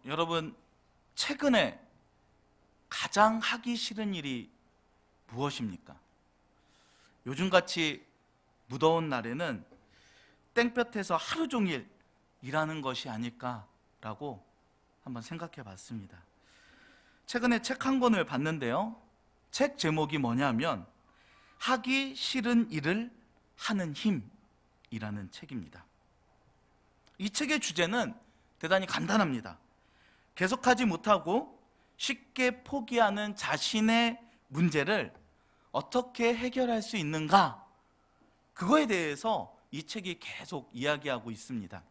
여러분, 최근에 가장 하기 싫은 일이 무엇입니까? 요즘같이 무더운 날에는 땡볕에서 하루 종일 일하는 것이 아닐까라고 한번 생각해 봤습니다. 최근에 책 한 권을 봤는데요, 책 제목이 뭐냐면 하기 싫은 일을 하는 힘이라는 책입니다. 이 책의 주제는 대단히 간단합니다. 계속하지 못하고 쉽게 포기하는 자신의 문제를 어떻게 해결할 수 있는가, 그거에 대해서 이 책이 계속 이야기하고 있습니다.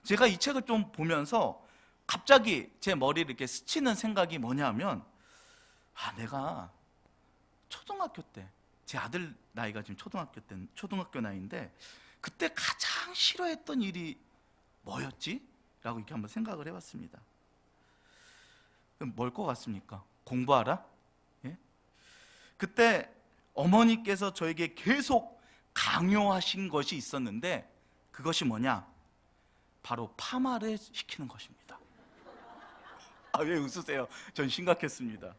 제가 이 책을 좀 보면서 갑자기 제 머리를 이렇게 스치는 생각이 뭐냐면, 내가 초등학교 때, 제 아들 나이가 지금 초등학교 나이인데, 그때 가장 싫어했던 일이 뭐였지? 라고 이렇게 한번 생각을 해봤습니다. 뭘 것 같습니까? 공부하라? 예? 그때 어머니께서 저에게 계속 강요하신 것이 있었는데, 그것이 뭐냐? 바로 파마를 시키는 것입니다. 왜 웃으세요? 전 심각했습니다.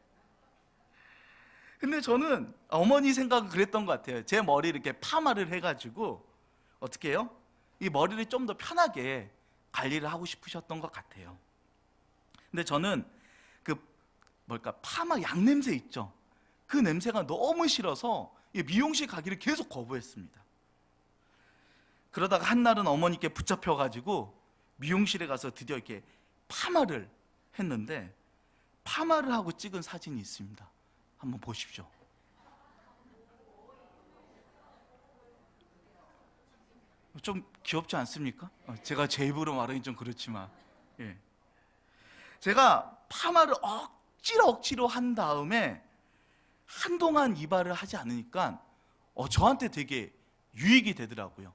근데 저는 어머니 생각은 그랬던 것 같아요. 제 머리를 이렇게 파마를 해가지고 어떻게 해요? 이 머리를 좀 더 편하게 관리를 하고 싶으셨던 것 같아요. 근데 저는 파마 양 냄새 있죠? 그 냄새가 너무 싫어서 미용실 가기를 계속 거부했습니다. 그러다가 한날은 어머니께 붙잡혀가지고 미용실에 가서 드디어 이렇게 파마를 했는데, 파마를 하고 찍은 사진이 있습니다. 한번 보십시오. 좀 귀엽지 않습니까? 제가 제 입으로 말하긴 좀 그렇지만, 제가 파마를 억지로 한 다음에 한동안 이발을 하지 않으니까 저한테 되게 유익이 되더라고요.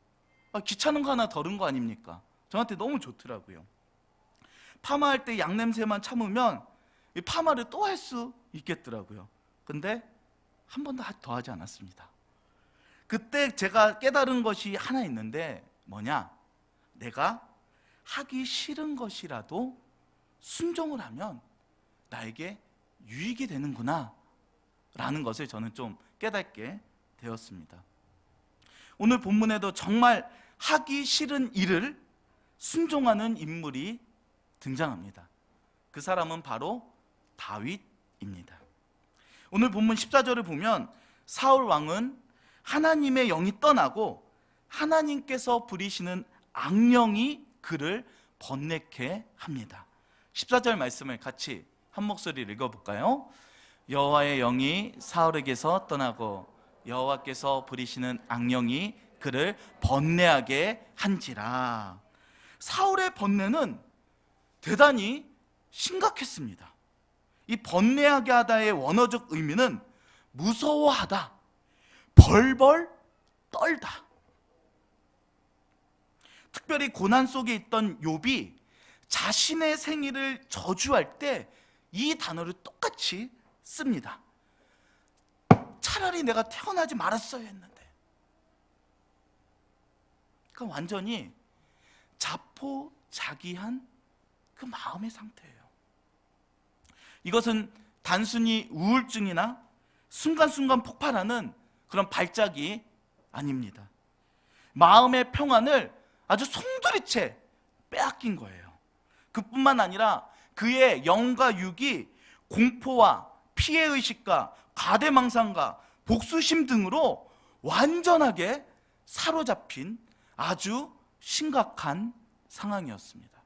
귀찮은 거 하나 덜은 거 아닙니까? 저한테 너무 좋더라고요. 파마할 때 양냄새만 참으면 이 파마를 또 할 수 있겠더라고요. 근데 한 번도 더 하지 않았습니다. 그때 제가 깨달은 것이 하나 있는데, 뭐냐? 내가 하기 싫은 것이라도 순종을 하면 나에게 유익이 되는구나 라는 것을 저는 좀 깨닫게 되었습니다. 오늘 본문에도 정말 하기 싫은 일을 순종하는 인물이 등장합니다. 그 사람은 바로 다윗입니다. 오늘 본문 14절을 보면 사울 왕은 하나님의 영이 떠나고 하나님께서 부리시는 악령이 그를 번뇌케 합니다. 14절 말씀을 같이 한 목소리로 읽어볼까요? 여호와의 영이 사울에게서 떠나고 여호와께서 부리시는 악령이 그를 번뇌하게 한지라. 사울의 번뇌는 대단히 심각했습니다. 이 번뇌하게 하다의 원어적 의미는 무서워하다, 벌벌 떨다. 특별히 고난 속에 있던 욥이 자신의 생일을 저주할 때 이 단어를 똑같이 씁니다. 차라리 내가 태어나지 말았어야 했는데. 그러니까 완전히 자포자기한 그 마음의 상태예요. 이것은 단순히 우울증이나 순간순간 폭발하는 그런 발작이 아닙니다. 마음의 평안을 아주 송두리째 빼앗긴 거예요. 그뿐만 아니라 그의 영과 육이 공포와 피해의식과 가대망상과 복수심 등으로 완전하게 사로잡힌 아주 심각한 상황이었습니다.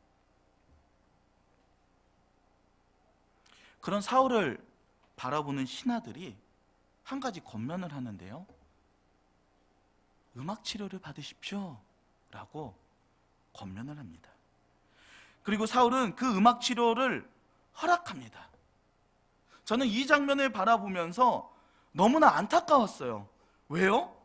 그런 사울을 바라보는 신하들이 한 가지 권면을 하는데요, 음악 치료를 받으십시오 라고 권면을 합니다. 그리고 사울은 그 음악 치료를 허락합니다. 저는 이 장면을 바라보면서 너무나 안타까웠어요. 왜요?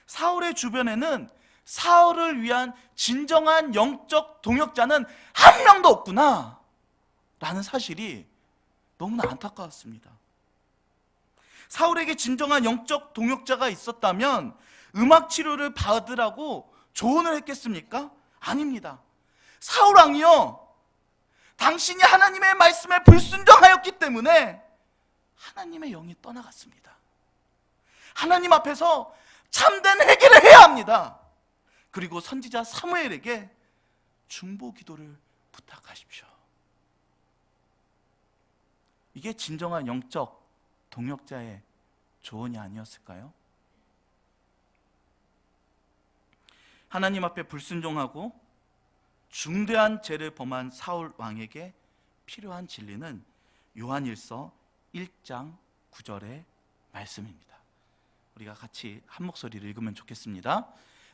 사울의 주변에는 사울을 위한 진정한 영적 동역자는 한 명도 없구나 라는 사실이 너무나 안타까웠습니다. 사울에게 진정한 영적 동역자가 있었다면 음악 치료를 받으라고 조언을 했겠습니까? 아닙니다. 사울 왕이요, 당신이 하나님의 말씀에 불순종하였기 때문에 하나님의 영이 떠나갔습니다. 하나님 앞에서 참된 회개를 해야 합니다. 그리고 선지자 사무엘에게 중보 기도를 부탁하십시오. 이게 진정한 영적 동역자의 조언이 아니었을까요? 하나님 앞에 불순종하고 중대한 죄를 범한 사울 왕에게 필요한 진리는 요한일서 1장 9절의 말씀입니다. 우리가 같이 한 목소리를 읽으면 좋겠습니다.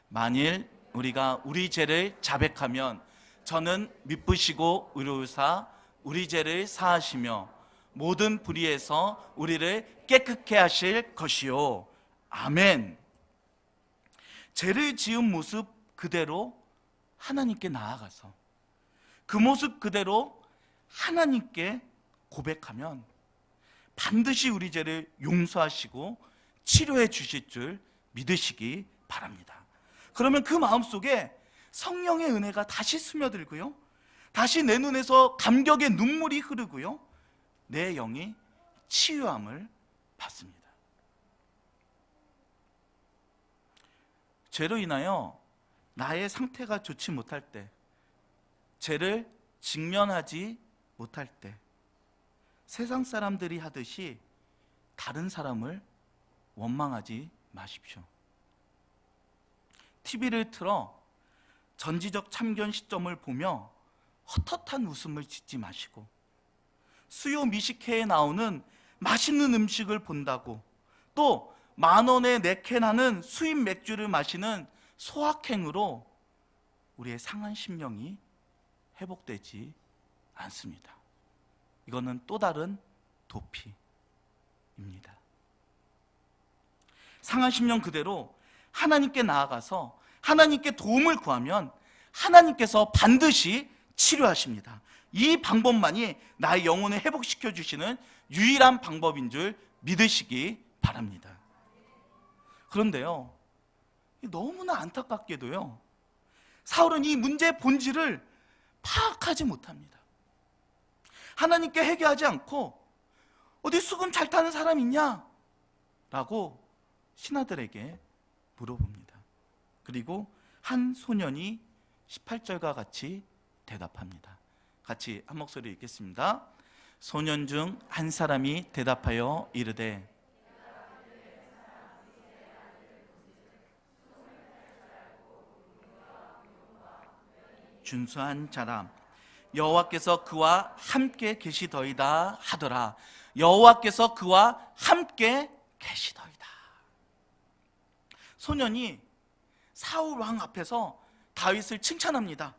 만일 우리가 우리 죄를 자백하면 저는 미쁘시고 의로우사 우리 죄를 사하시며 모든 불의에서 우리를 깨끗게 하실 것이요. 아멘. 죄를 지은 모습 그대로 하나님께 나아가서 그 모습 그대로 하나님께 고백하면 반드시 우리 죄를 용서하시고 치료해 주실 줄 믿으시기 바랍니다. 그러면 그 마음속에 성령의 은혜가 다시 스며들고요, 다시 내 눈에서 감격의 눈물이 흐르고요, 내 영이 치유함을 받습니다. 죄로 인하여 나의 상태가 좋지 못할 때, 죄를 직면하지 못할 때 세상 사람들이 하듯이 다른 사람을 원망하지 마십시오. TV를 틀어 전지적 참견 시점을 보며 헛헛한 웃음을 짓지 마시고, 수요 미식회에 나오는 맛있는 음식을 본다고 또 10,000원에 4캔 하는 수입 맥주를 마시는 소확행으로 우리의 상한 심령이 회복되지 않습니다. 이거는 또 다른 도피입니다. 상한 심령 그대로 하나님께 나아가서 하나님께 도움을 구하면 하나님께서 반드시 치료하십니다. 이 방법만이 나의 영혼을 회복시켜 주시는 유일한 방법인 줄 믿으시기 바랍니다. 그런데요, 너무나 안타깝게도요, 사울은 이 문제의 본질을 파악하지 못합니다. 하나님께 회개하지 않고 어디 수금 잘 타는 사람 있냐? 라고 신하들에게 물어봅니다. 그리고 한 소년이 18절과 같이 대답합니다. 같이 한 목소리 읽겠습니다. 소년 중 한 사람이 대답하여 이르되 준수한 자라 여호와께서 그와 함께 계시더이다 하더라. 여호와께서 그와 함께 계시더이다. 소년이 사울 왕 앞에서 다윗을 칭찬합니다.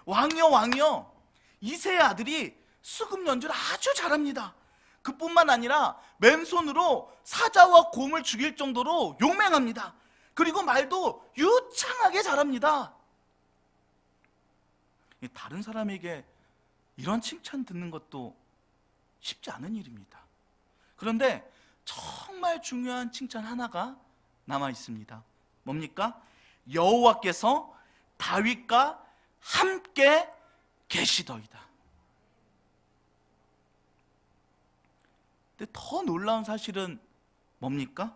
왕이여 왕이여, 이새의 아들이 수금 연주를 아주 잘합니다. 그뿐만 아니라 맨손으로 사자와 곰을 죽일 정도로 용맹합니다. 그리고 말도 유창하게 잘합니다. 다른 사람에게 이런 칭찬 듣는 것도 쉽지 않은 일입니다. 그런데 정말 중요한 칭찬 하나가 남아 있습니다. 뭡니까? 여호와께서 다윗과 함께 계시더이다. 근데 더 놀라운 사실은 뭡니까?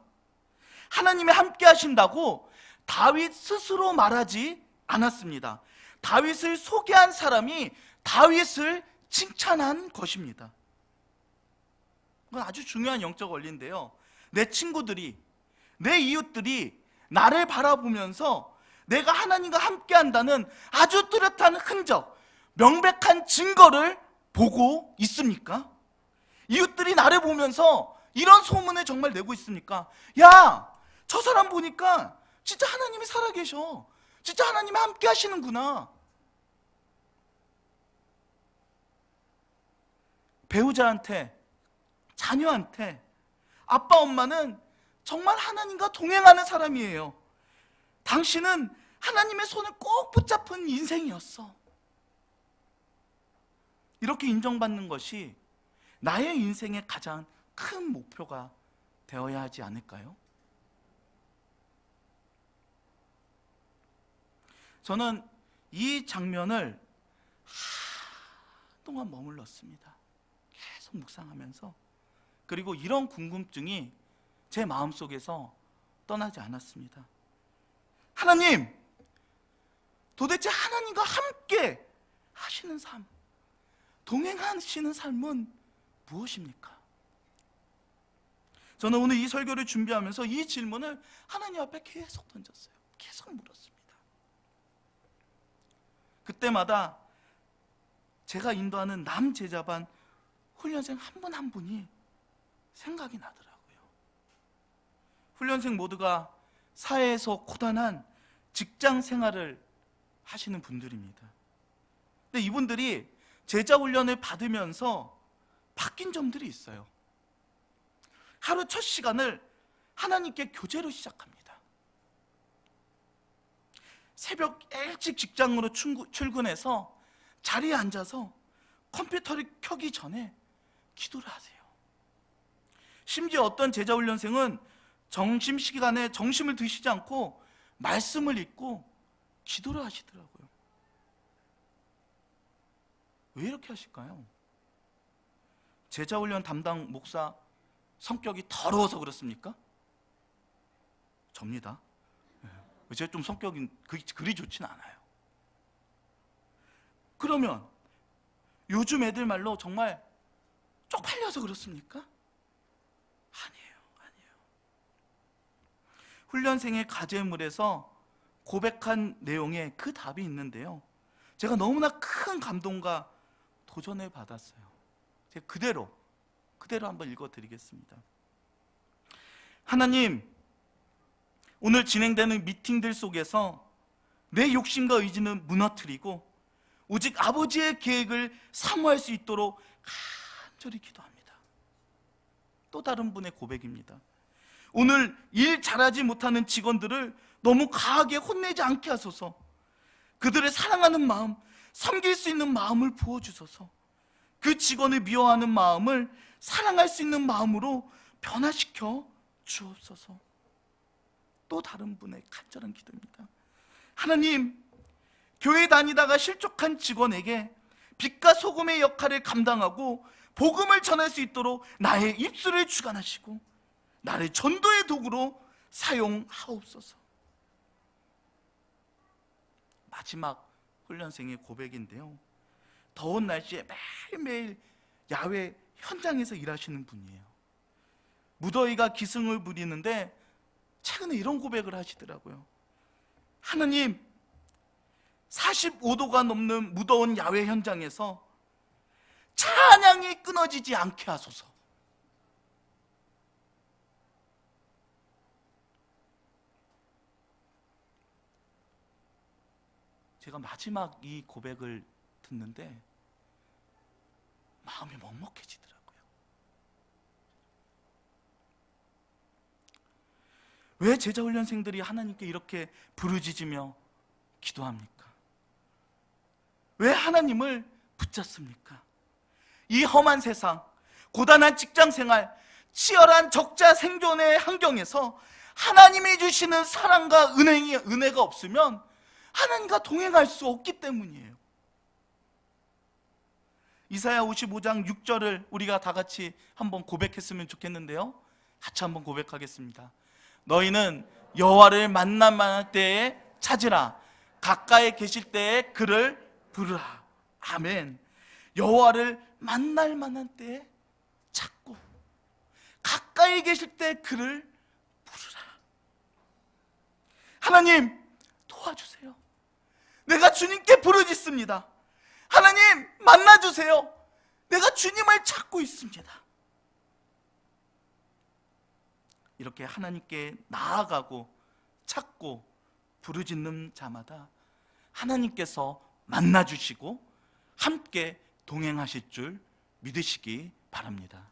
하나님이 함께 하신다고 다윗 스스로 말하지 않았습니다. 다윗을 소개한 사람이 다윗을 칭찬한 것입니다. 이건 아주 중요한 영적 원리인데요, 내 친구들이, 내 이웃들이 나를 바라보면서 내가 하나님과 함께 한다는 아주 뚜렷한 흔적, 명백한 증거를 보고 있습니까? 이웃들이 나를 보면서 이런 소문을 정말 내고 있습니까? 야, 저 사람 보니까 진짜 하나님이 살아계셔, 진짜 하나님이 함께 하시는구나. 배우자한테, 자녀한테, 아빠 엄마는 정말 하나님과 동행하는 사람이에요. 당신은 하나님의 손을 꼭 붙잡은 인생이었어. 이렇게 인정받는 것이 나의 인생의 가장 큰 목표가 되어야 하지 않을까요? 저는 이 장면을 동안 머물렀습니다. 계속 묵상하면서. 그리고 이런 궁금증이 제 마음속에서 떠나지 않았습니다. 하나님, 도대체 하나님과 함께 하시는 삶, 동행하시는 삶은 무엇입니까? 저는 오늘 이 설교를 준비하면서 이 질문을 하나님 앞에 계속 던졌어요. 계속 물었습니다. 그때마다 제가 인도하는 남제자반 훈련생 한 분 한 분이 생각이 나더라고요. 훈련생 모두가 사회에서 고단한 직장 생활을 하시는 분들입니다. 근데 이분들이 제자 훈련을 받으면서 바뀐 점들이 있어요. 하루 첫 시간을 하나님께 교제로 시작합니다. 새벽 일찍 직장으로 출근해서 자리에 앉아서 컴퓨터를 켜기 전에 기도를 하세요. 심지어 어떤 제자 훈련생은 점심시간에 점심을 드시지 않고 말씀을 읽고 기도를 하시더라고요. 왜 이렇게 하실까요? 제자훈련 담당 목사 성격이 더러워서 그렇습니까? 접니다. 제가 좀 성격이 그리 좋진 않아요. 그러면 요즘 애들 말로 정말 쪽팔려서 그렇습니까? 아니에요. 훈련생의 과제물에서 고백한 내용에 그 답이 있는데요, 제가 너무나 큰 감동과 도전을 받았어요. 제가 그대로 한번 읽어드리겠습니다. 하나님, 오늘 진행되는 미팅들 속에서 내 욕심과 의지는 무너뜨리고 오직 아버지의 계획을 사모할 수 있도록 간절히 기도합니다. 또 다른 분의 고백입니다. 오늘 일 잘하지 못하는 직원들을 너무 과하게 혼내지 않게 하소서. 그들을 사랑하는 마음, 섬길 수 있는 마음을 부어주소서. 그 직원을 미워하는 마음을 사랑할 수 있는 마음으로 변화시켜 주옵소서. 또 다른 분의 간절한 기도입니다. 하나님, 교회 다니다가 실족한 직원에게 빛과 소금의 역할을 감당하고 복음을 전할 수 있도록 나의 입술을 주관하시고 나를 전도의 도구로 사용하옵소서. 마지막 훈련생의 고백인데요, 더운 날씨에 매일매일 야외 현장에서 일하시는 분이에요. 무더위가 기승을 부리는데 최근에 이런 고백을 하시더라고요. 하나님, 45도가 넘는 무더운 야외 현장에서 찬양이 끊어지지 않게 하소서. 제가 마지막 이 고백을 듣는데 마음이 먹먹해지더라고요. 왜 제자훈련생들이 하나님께 이렇게 부르짖으며 기도합니까? 왜 하나님을 붙잡습니까? 이 험한 세상, 고단한 직장생활, 치열한 적자 생존의 환경에서 하나님이 주시는 사랑과 은혜가 없으면 하나님과 동행할 수 없기 때문이에요. 이사야 55장 6절을 우리가 다 같이 한번 고백했으면 좋겠는데요, 같이 한번 고백하겠습니다. 너희는 여호와를 만날 때에 찾으라, 가까이 계실 때에 그를 부르라. 아멘. 여호와를 만날 만한 때에 찾고 가까이 계실 때 그를 부르라. 하나님, 도와주세요. 내가 주님께 부르짖습니다. 하나님, 만나주세요. 내가 주님을 찾고 있습니다. 이렇게 하나님께 나아가고 찾고 부르짖는 자마다 하나님께서 만나주시고 함께 동행하실 줄 믿으시기 바랍니다.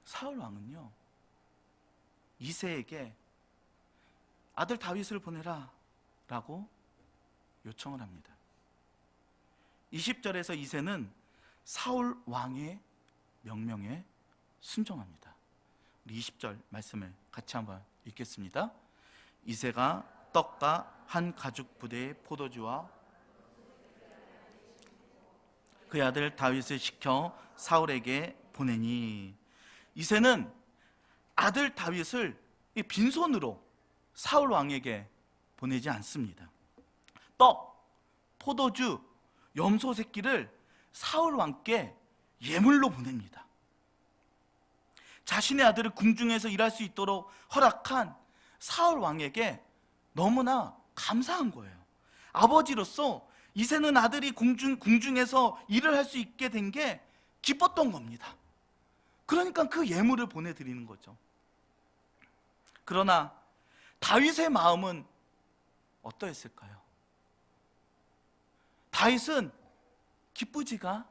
사울 왕은요, 이새에게 아들 다윗을 보내라 라고 요청을 합니다. 20절에서 이새는 사울 왕의 명령에 순종합니다. 우리 20절 말씀을 같이 한번 읽겠습니다. 이새가 떡과 한 가죽 부대의 포도주와 그의 아들 다윗을 시켜 사울에게 보내니, 이새는 아들 다윗을 빈손으로 사울 왕에게 보내지 않습니다. 떡, 포도주, 염소 새끼를 사울 왕께 예물로 보냅니다. 자신의 아들을 궁중에서 일할 수 있도록 허락한 사울 왕에게 너무나 감사한 거예요. 아버지로서 이새는 아들이 궁중에서 일을 할 수 있게 된 게 기뻤던 겁니다. 그러니까 그 예물을 보내드리는 거죠. 그러나 다윗의 마음은 어떠했을까요? 다윗은 기쁘지가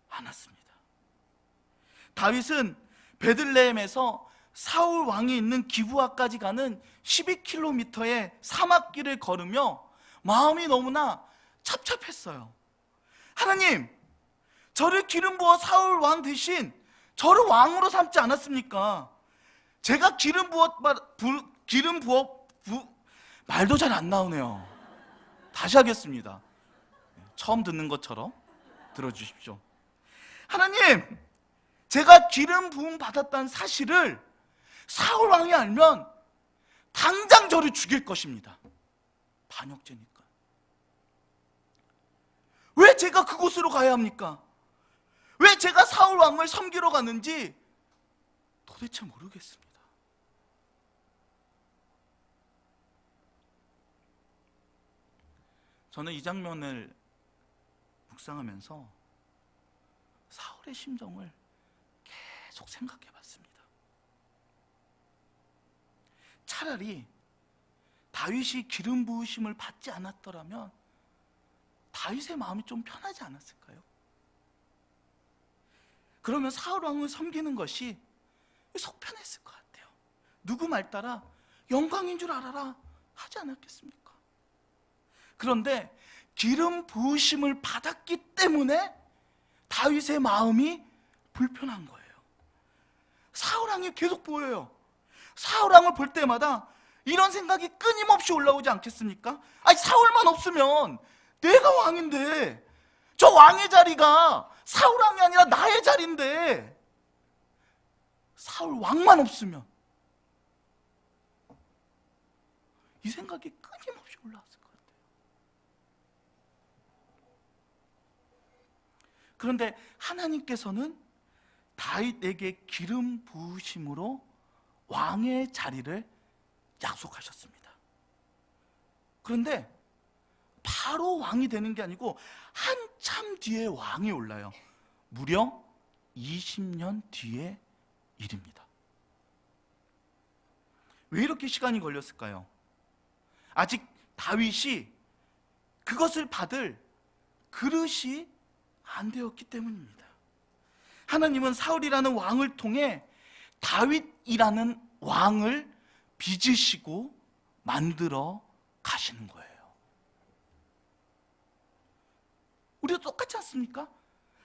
않았습니다. 다윗은 베들레헴에서 사울 왕이 있는 기브아까지 가는 12km의 사막길을 걸으며 마음이 너무나 찹찹했어요. 하나님, 저를 기름 부어 사울 왕 대신 저를 왕으로 삼지 않았습니까? 제가 말도 잘 안 나오네요. 다시 하겠습니다. 처음 듣는 것처럼 들어주십시오. 하나님, 제가 기름 부음 받았다는 사실을 사울 왕이 알면 당장 저를 죽일 것입니다. 반역죄니까. 왜 제가 그곳으로 가야 합니까? 왜 제가 사울 왕을 섬기러 갔는지 도대체 모르겠습니다. 저는 이 장면을 묵상하면서 사울의 심정을 계속 생각해 봤습니다. 차라리 다윗이 기름 부으심을 받지 않았더라면 다윗의 마음이 좀 편하지 않았을까요? 그러면 사울 왕을 섬기는 것이 속 편했을 것 같아요. 누구 말 따라 영광인 줄 알아라 하지 않았겠습니까? 그런데 기름 부으심을 받았기 때문에 다윗의 마음이 불편한 거예요. 사울 왕이 계속 보여요. 사울 왕을 볼 때마다 이런 생각이 끊임없이 올라오지 않겠습니까? 아니, 사울만 없으면 내가 왕인데, 저 왕의 자리가 사울 왕이 아니라 나의 자리인데, 사울 왕만 없으면, 이 생각이 끊임없이 올라왔을 것 같아요. 그런데 하나님께서는 다윗에게 기름 부으심으로 왕의 자리를 약속하셨습니다. 그런데 바로 왕이 되는 게 아니고 한참 뒤에 왕이 올라요. 무려 20년 뒤의 일입니다. 왜 이렇게 시간이 걸렸을까요? 아직 다윗이 그것을 받을 그릇이 안 되었기 때문입니다. 하나님은 사울이라는 왕을 통해 다윗이라는 왕을 빚으시고 만들어 가시는 거예요. 우리도 똑같지 않습니까?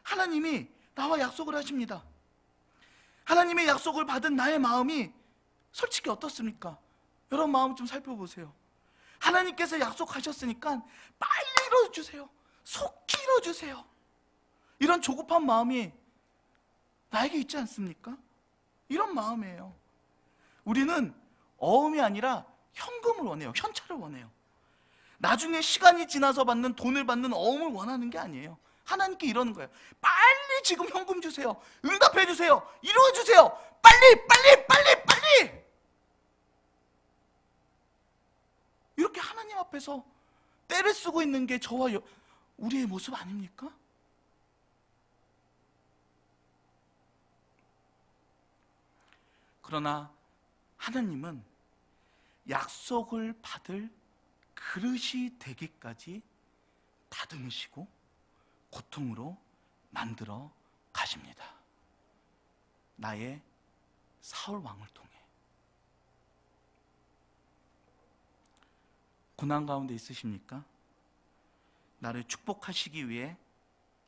하나님이 나와 약속을 하십니다. 하나님의 약속을 받은 나의 마음이 솔직히 어떻습니까? 여러분 마음 좀 살펴보세요. 하나님께서 약속하셨으니까 빨리 이루어주세요. 속히 이루어주세요. 이런 조급한 마음이 나에게 있지 않습니까? 이런 마음이에요. 우리는 어음이 아니라 현금을 원해요. 현찰을 원해요. 나중에 시간이 지나서 받는 돈을 받는 어음을 원하는 게 아니에요. 하나님께 이러는 거예요. 빨리 지금 현금 주세요. 응답해 주세요. 이루어 주세요. 빨리 빨리 빨리 빨리. 이렇게 하나님 앞에서 때를 쓰고 있는 게 저와 우리의 모습 아닙니까? 그러나 하나님은 약속을 받을 그릇이 되기까지 다듬으시고 고통으로 만들어 가십니다. 나의 사울 왕을 통해. 고난 가운데 있으십니까? 나를 축복하시기 위해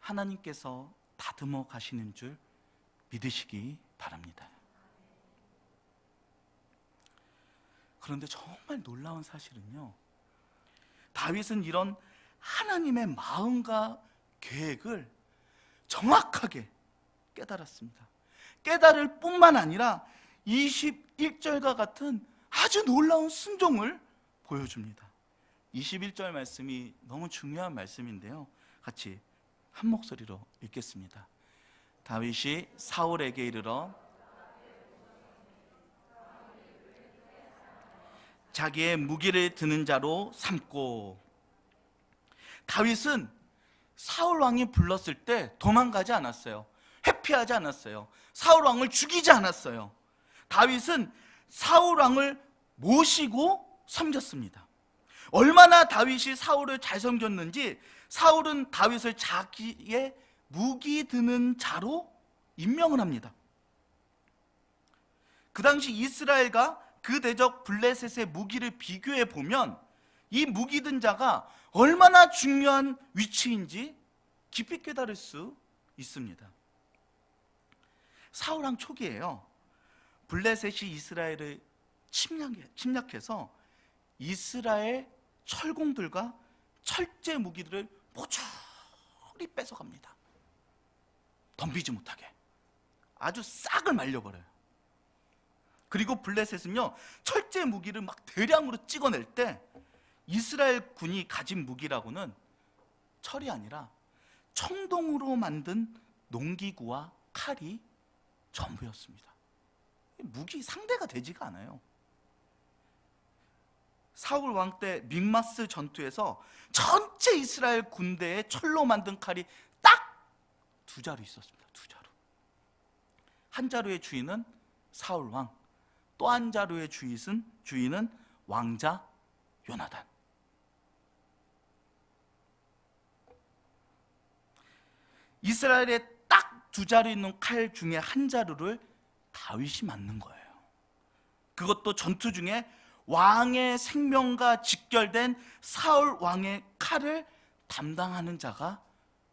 하나님께서 다듬어 가시는 줄 믿으시기 바랍니다. 그런데 정말 놀라운 사실은요, 다윗은 이런 하나님의 마음과 계획을 정확하게 깨달았습니다. 깨달을 뿐만 아니라 21절과 같은 아주 놀라운 순종을 보여줍니다. 21절 말씀이 너무 중요한 말씀인데요, 같이 한 목소리로 읽겠습니다. 다윗이 사울에게 이르러 자기의 무기를 드는 자로 삼고. 다윗은 사울 왕이 불렀을 때 도망가지 않았어요. 회피하지 않았어요. 사울 왕을 죽이지 않았어요. 다윗은 사울 왕을 모시고 섬겼습니다. 얼마나 다윗이 사울을 잘 섬겼는지 사울은 다윗을 자기의 무기 드는 자로 임명을 합니다. 그 당시 이스라엘과 그 대적 블레셋의 무기를 비교해 보면 이 무기 든 자가 얼마나 중요한 위치인지 깊이 깨달을 수 있습니다. 사울 왕 초기에요, 블레셋이 이스라엘을 침략해서 이스라엘 철공들과 철제 무기들을 모조리 뺏어갑니다. 덤비지 못하게 아주 싹을 말려버려요. 그리고 블레셋은요, 철제 무기를 막 대량으로 찍어낼 때 이스라엘 군이 가진 무기라고는 철이 아니라 청동으로 만든 농기구와 칼이 전부였습니다. 무기 상대가 되지가 않아요. 사울 왕 때 믹마스 전투에서 전체 이스라엘 군대의 철로 만든 칼이 딱 두 자루 있었습니다. 두 자루. 한 자루의 주인은 사울 왕, 또 한 자루의 주인은 왕자 요나단. 이스라엘에 딱 두 자루 있는 칼 중에 한 자루를 다윗이 맞는 거예요. 그것도 전투 중에 왕의 생명과 직결된 사울 왕의 칼을 담당하는 자가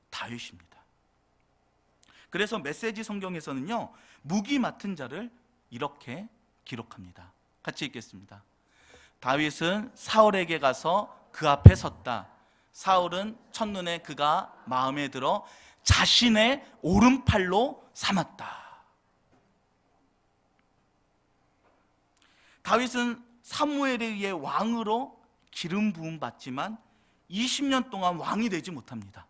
다윗입니다. 그래서 메시지 성경에서는요, 무기 맡은 자를 이렇게 기록합니다. 같이 읽겠습니다. 다윗은 사울에게 가서 그 앞에 섰다. 사울은 첫눈에 그가 마음에 들어 자신의 오른팔로 삼았다. 다윗은 사무엘에 의해 왕으로 기름 부음 받지만 20년 동안 왕이 되지 못합니다.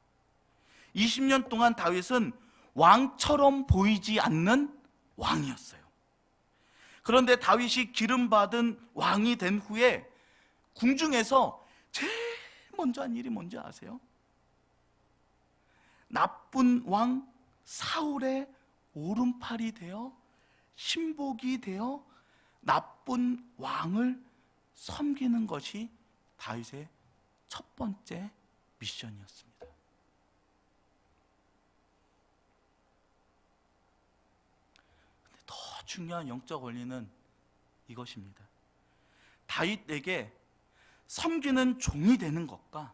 20년 동안 다윗은 왕처럼 보이지 않는 왕이었어요. 그런데 다윗이 기름 받은 왕이 된 후에 궁중에서 제일 먼저 한 일이 뭔지 아세요? 나쁜 왕 사울의 오른팔이 되어 신복이 되어 나쁜 왕을 섬기는 것이 다윗의 첫 번째 미션이었습니다. 근데 더 중요한 영적 원리는 이것입니다. 다윗에게 섬기는 종이 되는 것과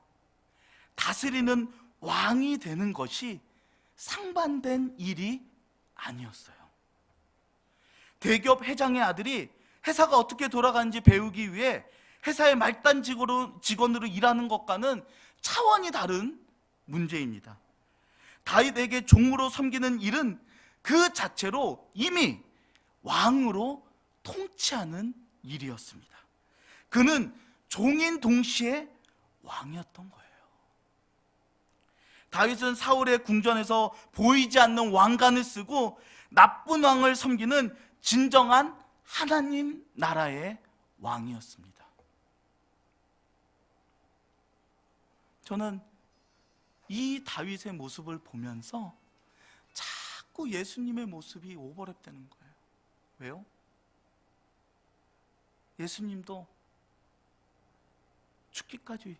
다스리는 왕이 되는 것이 상반된 일이 아니었어요. 대기업 회장의 아들이 회사가 어떻게 돌아가는지 배우기 위해 회사의 말단 직원으로 일하는 것과는 차원이 다른 문제입니다. 다윗에게 종으로 섬기는 일은 그 자체로 이미 왕으로 통치하는 일이었습니다. 그는 종인 동시에 왕이었던 거예요. 다윗은 사울의 궁전에서 보이지 않는 왕관을 쓰고 나쁜 왕을 섬기는 진정한 하나님 나라의 왕이었습니다. 저는 이 다윗의 모습을 보면서 자꾸 예수님의 모습이 오버랩 되는 거예요. 왜요? 예수님도 죽기까지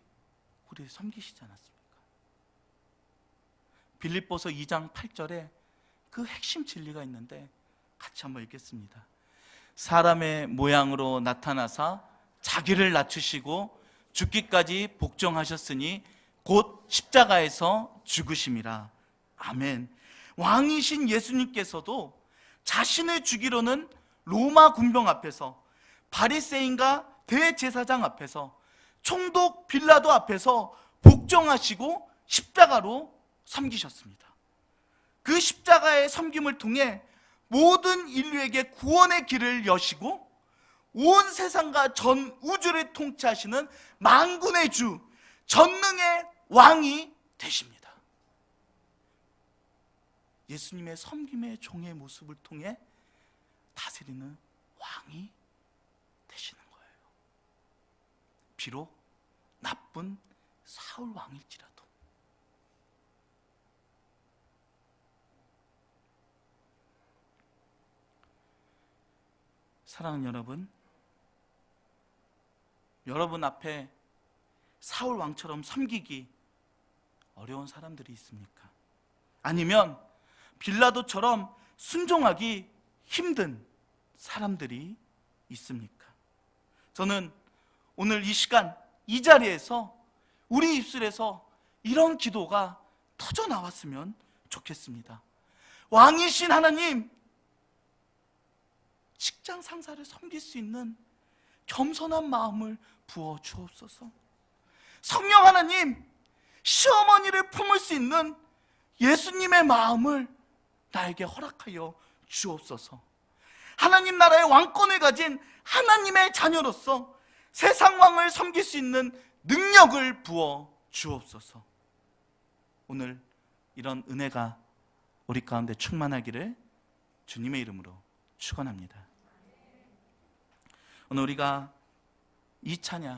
우리를 섬기시지 않았습니까? 빌립보서 2장 8절에 그 핵심 진리가 있는데 같이 한번 읽겠습니다. 사람의 모양으로 나타나사 자기를 낮추시고 죽기까지 복종하셨으니 곧 십자가에서 죽으심이라. 아멘. 왕이신 예수님께서도 자신을 죽이려는 로마 군병 앞에서 바리새인과 대제사장 앞에서 총독 빌라도 앞에서 복종하시고 십자가로 섬기셨습니다. 그 십자가의 섬김을 통해 모든 인류에게 구원의 길을 여시고 온 세상과 전 우주를 통치하시는 만군의 주, 전능의 왕이 되십니다. 예수님의 섬김의 종의 모습을 통해 다스리는 왕이 되시는 거예요. 비록 나쁜 사울 왕일지라도. 사랑하는 여러분 앞에 사울 왕처럼 섬기기 어려운 사람들이 있습니까? 아니면 빌라도처럼 순종하기 힘든 사람들이 있습니까? 저는 오늘 이 시간 이 자리에서 우리 입술에서 이런 기도가 터져 나왔으면 좋겠습니다. 왕이신 하나님, 직장 상사를 섬길 수 있는 겸손한 마음을 부어 주옵소서. 성령 하나님, 시어머니를 품을 수 있는 예수님의 마음을 나에게 허락하여 주옵소서. 하나님 나라의 왕권을 가진 하나님의 자녀로서 세상 왕을 섬길 수 있는 능력을 부어 주옵소서. 오늘 이런 은혜가 우리 가운데 충만하기를 주님의 이름으로 축원합니다. 오늘 우리가 이 찬양